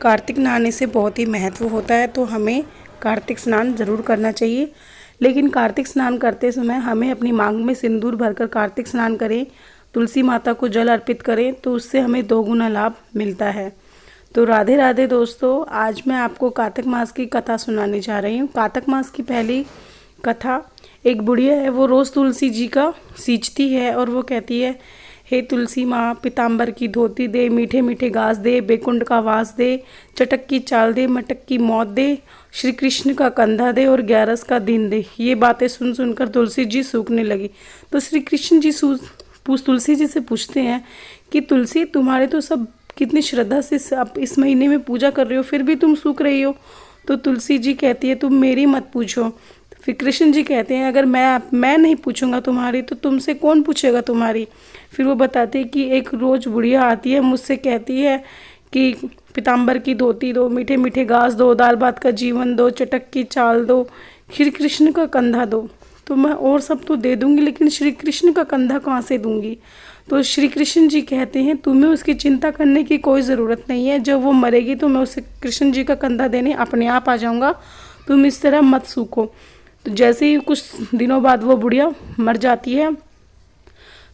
कार्तिक नहाने से बहुत ही महत्व होता है, तो हमें कार्तिक स्नान ज़रूर करना चाहिए। लेकिन कार्तिक स्नान करते समय हमें अपनी मांग में सिंदूर भरकर कार्तिक स्नान करें, तुलसी माता को जल अर्पित करें, तो उससे हमें 2 गुना लाभ मिलता है। तो राधे राधे दोस्तों, आज मैं आपको कार्तिक मास की कथा सुनाने जा रही हूँ। कार्तिक मास की पहली कथा, एक बुढ़िया है, वो रोज़ तुलसी जी का सींचती है और वो कहती है, हे तुलसी माँ, पीताम्बर की धोती दे, मीठे मीठे घास दे, बैकुंठ का वास दे, चटक की चाल दे, मटक की मौत दे, श्री कृष्ण का कंधा दे और 11 का दिन दे। ये बातें सुन सुनकर तुलसी जी सूखने लगी। तो श्री कृष्ण जी तुलसी जी से पूछते हैं कि तुलसी, तुम्हारे तो सब कितनी श्रद्धा से आप इस महीने में पूजा कर रहे हो, फिर भी तुम सूख रही हो। तो तुलसी जी कहती है, तुम मेरी मत पूछो। फिर कृष्ण जी कहते हैं, अगर मैं नहीं पूछूंगा तुम्हारी, तो तुमसे कौन पूछेगा तुम्हारी। फिर वो बताते हैं कि एक रोज़ बुढ़िया आती है, मुझसे कहती है कि पीताम्बर की धोती दो, मीठे मीठे घास दो, दाल भात का जीवन दो, चटक की चाल दो, श्री कृष्ण का कंधा दो। तो मैं और सब तो दे दूंगी, लेकिन श्री कृष्ण का कंधा कहाँ से दूंगी। तो श्री कृष्ण जी कहते हैं, तुम्हें उसकी चिंता करने की कोई ज़रूरत नहीं है। जब वो मरेगी तो मैं उसे कृष्ण जी का कंधा देने अपने आप आ जाऊँगा, तुम इस तरह मत सूखो। तो जैसे ही कुछ दिनों बाद वो बुढ़िया मर जाती है,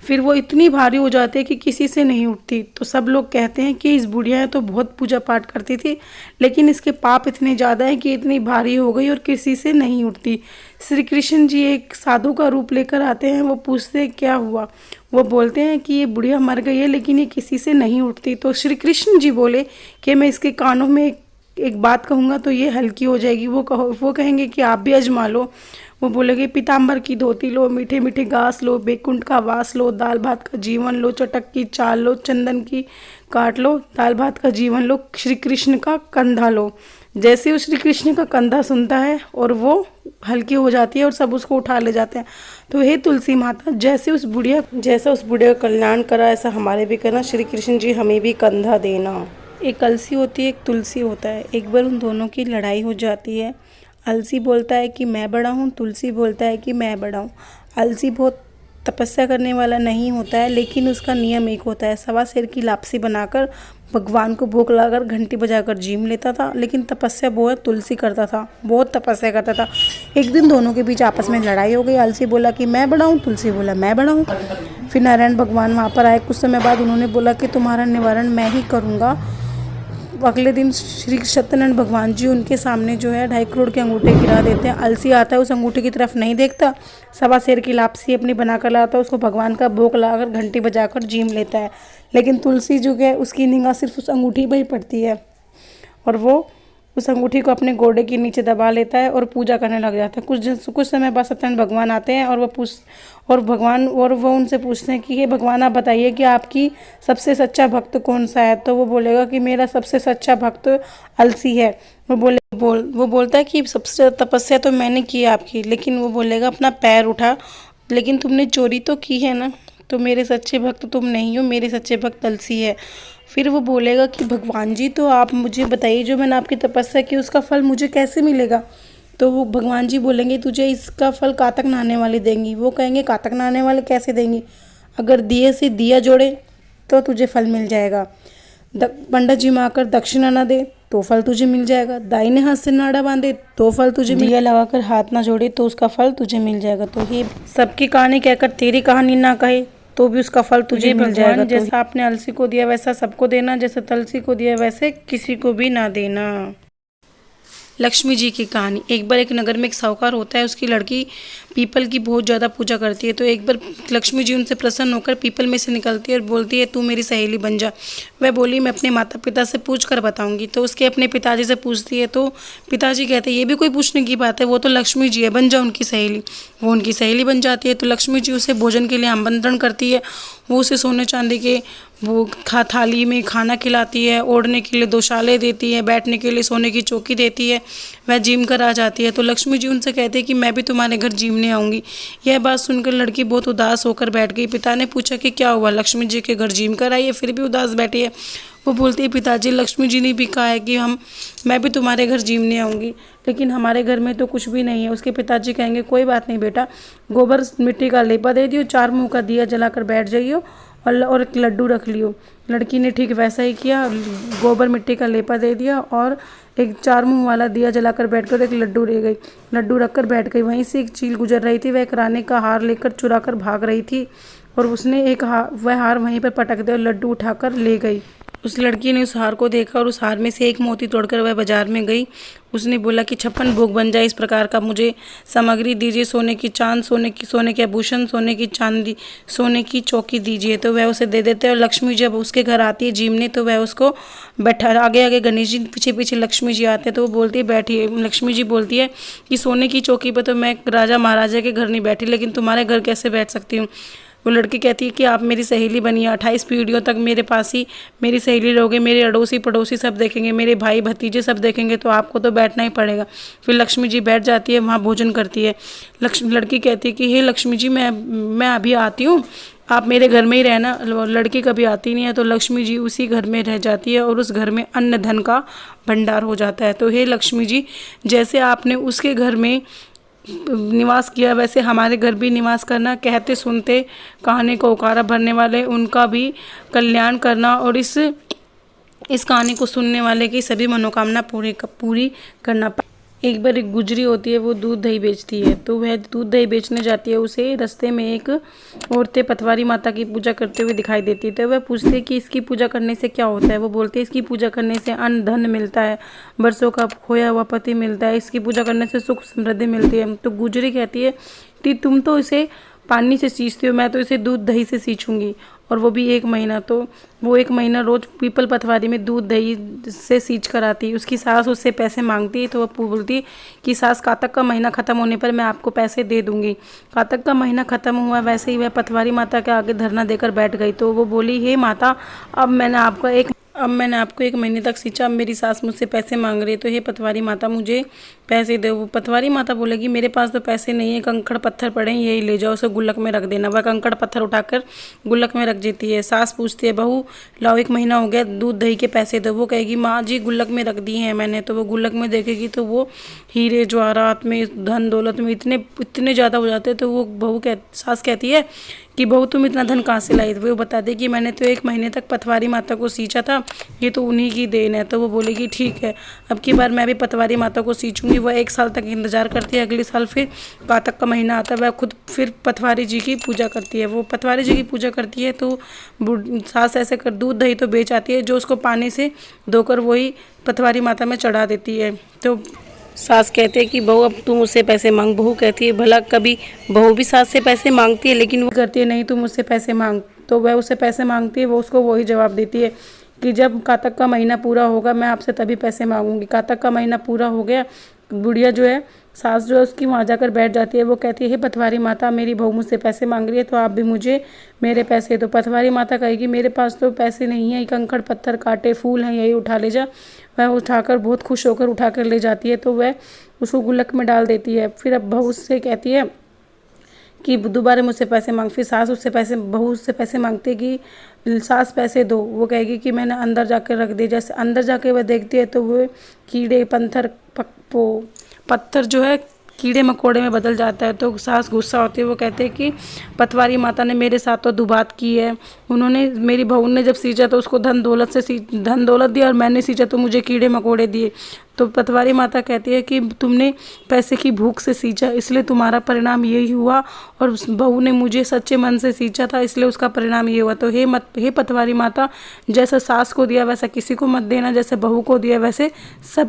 फिर वो इतनी भारी हो जाती है कि किसी से नहीं उठती। तो सब लोग कहते हैं कि इस बुढ़िया तो बहुत पूजा पाठ करती थी, लेकिन इसके पाप इतने ज़्यादा हैं कि इतनी भारी हो गई और किसी से नहीं उठती। श्री कृष्ण जी एक साधु का रूप लेकर आते हैं। वो पूछते हैं क्या हुआ। वो बोलते हैं कि ये बुढ़िया मर गई है, लेकिन ये किसी से नहीं उठती। तो श्री कृष्ण जी बोले कि मैं इसके कानों में एक बात कहूँगा तो ये हल्की हो जाएगी। वो कहेंगे कि आप भी आजमा लो। वो बोलेंगे, पीताम्बर की धोती लो, मीठे मीठे घास लो, बैकुंठ का वास लो, दाल भात का जीवन लो, चटक की चाल लो, चंदन की काट लो, दाल भात का जीवन लो, श्री कृष्ण का कंधा लो। जैसे वो श्री कृष्ण का कंधा सुनता है और वो हल्की हो जाती है और सब उसको उठा ले जाते हैं। तो हे तुलसी माता, जैसा उस बुढ़िया का कल्याण करा, ऐसा हमारे भी करना। श्री कृष्ण जी हमें भी कंधा देना। एक अलसी होती है, एक तुलसी होता है। एक बार उन दोनों की लड़ाई हो जाती है। अलसी बोलता है कि मैं बड़ा हूँ, तुलसी बोलता है कि मैं बड़ा हूँ। अलसी बहुत तपस्या करने वाला नहीं होता है, लेकिन उसका नियम एक होता है, 1.25 सेर की लापसी बनाकर भगवान को भोग लगाकर घंटी बजाकर जीम लेता था। लेकिन तपस्या बहुत तुलसी करता था, बहुत तपस्या करता था। एक दिन दोनों के बीच आपस में लड़ाई हो गई। अलसी बोला कि मैं बड़ा हूँ, तुलसी बोला मैं बड़ा हूँ। फिर नारायण भगवान वहाँ पर आए। कुछ समय बाद उन्होंने बोला कि तुम्हारा निवारण मैं ही करूँगा। अगले दिन श्री सत्यनारायण भगवान जी उनके सामने जो है 2.5 करोड़ के अंगूठे गिरा देते हैं। अलसी आता है, उस अंगूठे की तरफ नहीं देखता, 1.25 सेर की लापसी अपनी बनाकर लाता है, उसको भगवान का भोग लगाकर घंटी बजाकर जीम लेता है। लेकिन तुलसी जो है उसकी निगाह सिर्फ उस अंगूठी पर ही पड़ती है और वो उस अंगूठी को अपने गोडे के नीचे दबा लेता है और पूजा करने लग जाता है। कुछ समय बाद सत्यनारायण भगवान आते हैं और वो उनसे पूछते हैं कि ये भगवान, आप बताइए कि आपकी सबसे सच्चा भक्त कौन सा है। तो वो बोलेगा कि मेरा सबसे सच्चा भक्त अलसी है। वो बोलता है कि सबसे तपस्या तो मैंने की आपकी, लेकिन वो बोलेगा अपना पैर उठा, लेकिन तुमने चोरी तो की है ना, तो मेरे सच्चे भक्त तुम नहीं हो, मेरे सच्चे भक्त अलसी है। फिर वो बोलेगा कि भगवान जी, तो आप मुझे बताइए, जो मैंने आपकी तपस्या की उसका फल मुझे कैसे मिलेगा। तो वो भगवान जी बोलेंगे, तुझे इसका फल कातक नहाने वाले देंगी। वो कहेंगे, कातक नहाने वाले कैसे देंगी। अगर दिए से दिया जोड़े तो तुझे फल मिल जाएगा। पंडित जी में आकर दक्षिणा न दे तो फल तुझे मिल जाएगा। दाहिने हाथ से नाड़ा बांधे तो फल तुझे दिया लगाकर हाथ ना जोड़े तो उसका फल तुझे मिल जाएगा। तो ये सबकी कहानी कहकर तेरी कहानी ना कहे तो भी उसका फल तुझे मिल जाएगा। जैसा आपने अलसी को दिया वैसा सबको देना, जैसे तुलसी को दिया वैसे किसी को भी ना देना। लक्ष्मी जी की कहानी। एक बार एक नगर में एक साहूकार होता है, उसकी लड़की पीपल की बहुत ज़्यादा पूजा करती है। तो एक बार लक्ष्मी जी उनसे प्रसन्न होकर पीपल में से निकलती है और बोलती है, तू मेरी सहेली बन जा। वह बोली, मैं अपने माता पिता से पूछ कर बताऊंगी। तो उसके अपने पिताजी से पूछती है, तो पिताजी कहते हैं, ये भी कोई पूछने की बात है, वो तो लक्ष्मी जी है, बन जा उनकी सहेली। वो उनकी सहेली बन जाती है। तो लक्ष्मी जी उसे भोजन के लिए आमंत्रण करती है। वो उसे सोने चांदी के थाली में खाना खिलाती है, ओढ़ने के लिए 2 शालें देती है, बैठने के लिए सोने की चौकी देती है। वह जिम कर आ जाती है। तो लक्ष्मी जी उनसे कहते हैं कि मैं भी तुम्हारे घर जीमने आऊँगी। यह बात सुनकर लड़की बहुत उदास होकर बैठ गई। पिता ने पूछा कि क्या हुआ, लक्ष्मी जी के घर जिम कर आई है, फिर भी उदास बैठी है। वो बोलती है, पिताजी, लक्ष्मी जी ने भी कहा है कि मैं भी तुम्हारे घर जीमने आऊँगी, लेकिन हमारे घर में तो कुछ भी नहीं है। उसके पिताजी कहेंगे, कोई बात नहीं बेटा, गोबर मिट्टी का लेपा दे दियो, 4 मुँह का दिया जलाकर बैठ जाइयो और एक लड्डू रख लियो। लड़की ने ठीक वैसा ही किया, गोबर मिट्टी का लेपा दे दिया और एक 4 मुंह वाला दिया जलाकर बैठकर एक लड्डू ले गई। लड्डू रखकर बैठ गई। वहीं से एक चील गुजर रही थी, वह एक रानी का हार लेकर चुरा कर भाग रही थी और उसने वह हार वहीं पर पटक दिया और लड्डू उठाकर ले गई। उस लड़की ने उस हार को देखा और उस हार में से एक मोती तोड़कर वह बाजार में गई। उसने बोला कि 56 भोग बन जाए इस प्रकार का मुझे सामग्री दीजिए, सोने की चांद, सोने के आभूषण, सोने की चांदी, सोने की चौकी दीजिए। तो वह उसे दे देते और लक्ष्मी जब उसके घर आती है जीमने, तो वह उसको बैठा, आगे आगे गणेश जी, पीछे पीछे लक्ष्मी जी आते हैं। तो वो बोलती है बैठिए। लक्ष्मी जी बोलती है कि सोने की चौकी पर तो मैं राजा महाराजा के घर नहीं बैठी, लेकिन तुम्हारे घर कैसे बैठ सकती हूँ। वो लड़की कहती है कि आप मेरी सहेली बनिए, 28 पीढ़ियों तक मेरे पास ही मेरी सहेली रहोगे, मेरे अड़ोसी पड़ोसी सब देखेंगे, मेरे भाई भतीजे सब देखेंगे, तो आपको तो बैठना ही पड़ेगा। फिर लक्ष्मी जी बैठ जाती है, वहाँ भोजन करती है। लड़की कहती है कि हे लक्ष्मी जी, मैं अभी आती हूँ, आप मेरे घर में ही रहना। लड़की कभी आती नहीं है, तो लक्ष्मी जी उसी घर में रह जाती है और उस घर में अन्न धन का भंडार हो जाता है। तो हे लक्ष्मी जी, जैसे आपने उसके घर में निवास किया वैसे हमारे घर भी निवास करना। कहते सुनते कहानी को उकारा भरने वाले उनका भी कल्याण करना और इस कहानी को सुनने वाले की सभी मनोकामना पूरी करना। एक बार एक गुजरी होती है, वो दूध दही बेचती है। तो वह दूध दही बेचने जाती है। उसे रास्ते में एक औरतें पटवारी माता की पूजा करते हुए दिखाई देती है। तो वह पूछती है कि इसकी पूजा करने से क्या होता है। वो बोलती है इसकी पूजा करने से अन्न धन मिलता है, वर्षों का खोया हुआ पति मिलता है, इसकी पूजा करने से सुख समृद्धि मिलती है। तो गुजरी कहती है कि तुम तो इसे पानी से सींचती हो, मैं तो इसे दूध दही से सींचूंगी, और वो भी 1 महीना। तो वो 1 महीना रोज पीपल पटवारी में दूध दही से सींच कर आती। उसकी सास उससे पैसे मांगती, तो वो बोलती कि सास कातक का महीना ख़त्म होने पर मैं आपको पैसे दे दूंगी। कातक का महीना ख़त्म हुआ, वैसे ही वह पटवारी माता के आगे धरना देकर बैठ गई। तो वो बोली, हे माता, अब मैंने आपको 1 महीने तक सींचा, अब मेरी सास मुझसे पैसे मांग रही है, तो हे पटवारी माता मुझे पैसे दो। वो पटवारी माता बोलेगी मेरे पास तो पैसे नहीं है, कंकड़ पत्थर पड़े हैं, यही ले जाओ, उसे गुल्लक में रख देना। वह कंकड़ पत्थर उठाकर गुल्लक में रख देती है। सास पूछती है, बहू लाओ 1 महीना हो गया, दूध दही के पैसे दो। वो कहेगी माँ जी गुल्लक में रख दिए हैं मैंने। तो वो गुल्लक में देखेगी तो वो हीरे जवाहरात में, धन दौलत में इतने ज़्यादा हो जाते हैं। तो वो सास कहती है कि बहू तुम इतना धन कहाँ से लाई। वो बता दे कि मैंने तो 1 महीने तक पटवारी माता को सींचा था, ये तो उन्हीं की देन है। तो वो बोलेगी ठीक है, अब की बार मैं भी पटवारी माता को सींचूंगी। वह 1 साल तक इंतजार करती है। अगले साल फिर कातक का महीना आता है, वह खुद फिर पटवारी जी की पूजा करती है। वो पटवारी जी की पूजा करती है तो सास ऐसे कर दूध दही तो बेच आती है, जो उसको पानी से धोकर वही पटवारी माता में चढ़ा देती है। तो सास कहते हैं कि बहू अब तुम मुझसे पैसे मांग। बहू कहती है भला कभी बहू भी सास से पैसे मांगती है, लेकिन वो करती है नहीं तुम मुझसे पैसे मांग। तो वह उससे पैसे मांगती है, वो उसको वही जवाब देती है कि जब कातक का महीना पूरा होगा मैं आपसे तभी पैसे मांगूंगी। कातक का महीना पूरा हो गया, बुढ़िया जो है सास जो है उसकी वहाँ जाकर बैठ जाती है। वो कहती है पटवारी माता मेरी बहू मुझसे पैसे मांग रही है, तो आप भी मुझे मेरे पैसे दो। पटवारी माता कहेगी मेरे पास तो पैसे नहीं है, कंकड़ पत्थर काटे फूल हैं, यही उठा ले जा। वह उठाकर बहुत खुश होकर उठाकर ले जाती है। तो वह उसको गुल्लक में डाल देती है। फिर अब बहू उससे कहती है कि दोबारा मुझसे पैसे मांग। फिर सास बहू उससे पैसे मांगती है कि सास पैसे दो। वो कहेगी कि मैंने अंदर जाकर रख दिए। जैसे अंदर जाके वह देखती है तो वो कीड़े पत्थर जो है कीड़े मकोड़े में बदल जाता है। तो सास गुस्सा होती है। वो कहते हैं कि पटवारी माता ने मेरे साथ तो दुबात की है, उन्होंने मेरी बहू ने जब सींचा तो उसको धन दौलत दिया और मैंने सींचा तो मुझे कीड़े मकोड़े दिए। तो पटवारी माता कहती है कि तुमने पैसे की भूख से सींचा, इसलिए तुम्हारा परिणाम यही हुआ, और बहू ने मुझे सच्चे मन से सींचा था, इसलिए उसका परिणाम ये हुआ। तो हे पटवारी माता, जैसा सास को दिया वैसा किसी को मत देना, जैसे बहू को दिया वैसे सब